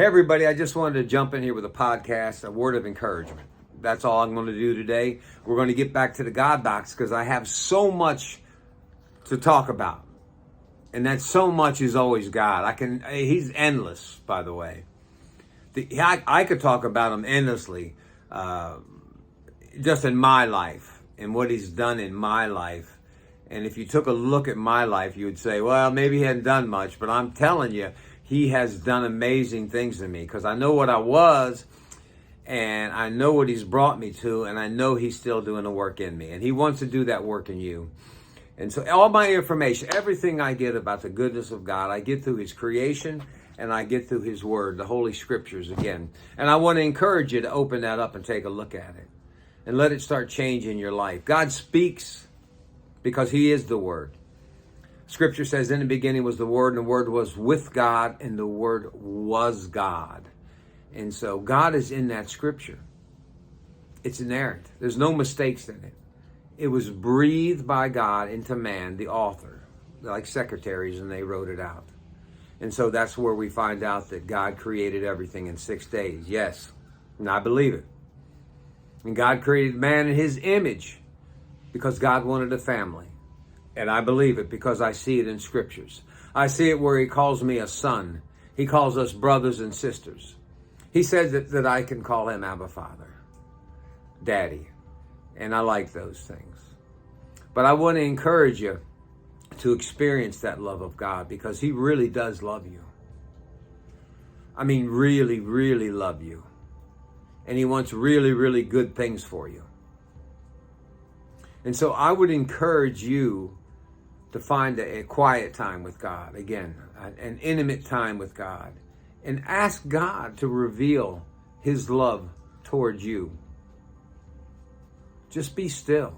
Hey, everybody, I just wanted to jump in here with a podcast, a word of encouragement. That's all I'm going to do today. We're going to get back to the God box because I have so much to talk about. And that so much is always God. He's endless, by the way. I could talk about him endlessly, just in my life and what he's done in my life. And if you took a look at my life, you would say, well, maybe he hadn't done much, but I'm telling you, he has done amazing things to me because I know what I was and I know what he's brought me to, and I know he's still doing the work in me, and he wants to do that work in you. And so all my information, everything I get about the goodness of God, I get through his creation and I get through his word, the Holy Scriptures again. And I want to encourage you to open that up and take a look at it and let it start changing your life. God speaks because he is the word. Scripture says, in the beginning was the Word, and the Word was with God, and the Word was God. And so God is in that Scripture. It's inerrant. There's no mistakes in it. It was breathed by God into man, the author, like secretaries, and they wrote it out. And so that's where we find out that God created everything in 6 days. Yes, and I believe it. And God created man in his image because God wanted a family. And I believe it because I see it in scriptures. I see it where he calls me a son. He calls us brothers and sisters. He said that I can call him Abba Father, Daddy. And I like those things. But I want to encourage you to experience that love of God because he really does love you. I mean, really, really love you. And he wants really, really good things for you. And so I would encourage you to find a quiet time with God, again, an intimate time with God, and ask God to reveal his love towards you. Just be still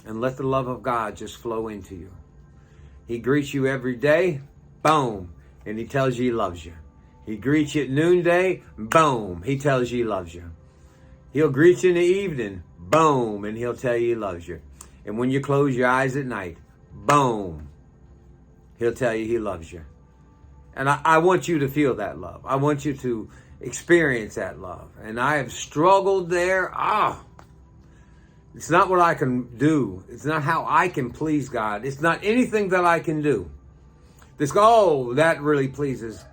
and let the love of God just flow into you. He greets you every day, boom, and he tells you he loves you. He greets you at noonday, boom, he tells you he loves you. He'll greet you in the evening, boom, and he'll tell you he loves you. And when you close your eyes at night, boom, he'll tell you he loves you. And I want you to feel that love. I want you to experience that love. And I have struggled there. It's not what I can do. It's not how I can please God. It's not anything that I can do. That really pleases.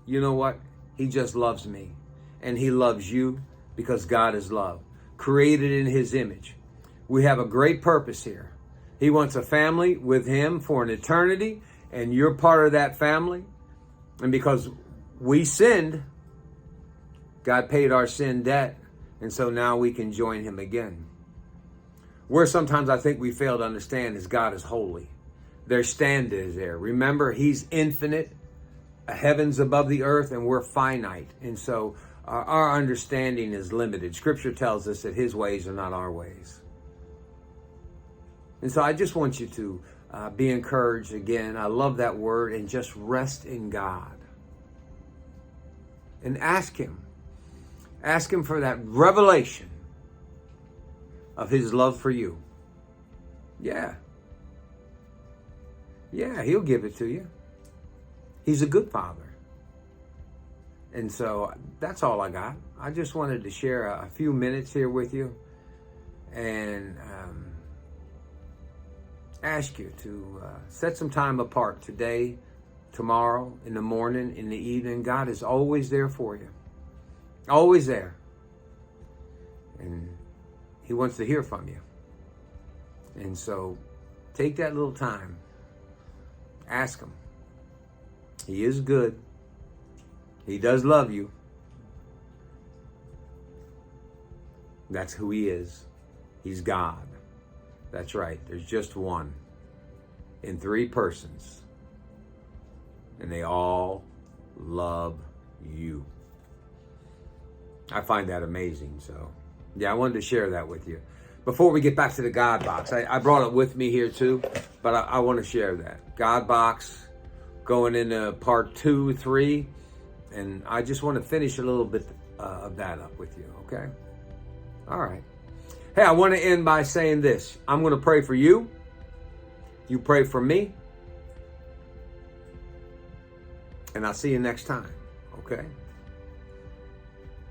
You know what? He just loves me. And he loves you because God is love, created in his image. We have a great purpose here. He wants a family with him for an eternity, and you're part of that family. And because we sinned, God paid our sin debt, and so now we can join him again. Where sometimes I think we fail to understand is God is holy. Their standard is there. Remember, he's infinite, heavens above the earth, and we're finite. And so our understanding is limited. Scripture tells us that his ways are not our ways. And so I just want you to be encouraged again. I love that word, and just rest in God. And ask him. Ask him for that revelation of his love for you. Yeah, he'll give it to you. He's a good father. And so that's all I got. I just wanted to share a few minutes here with you and ask you to set some time apart today, tomorrow, in the morning, in the evening. God is always there for you. Always there. And he wants to hear from you. And so take that little time. Ask him. He is good. He does love you. That's who he is. He's God. That's right. There's just one in 3 persons. And they all love you. I find that amazing. So, I wanted to share that with you. Before we get back to the God box, I brought it with me here too, but I want to share that. God box going into part 2, 3, and I just want to finish a little bit of that up with you, okay? All right. Hey, I want to end by saying this. I'm going to pray for you. You pray for me. And I'll see you next time. Okay?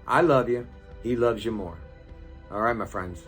I love you. He loves you more. All right, my friends.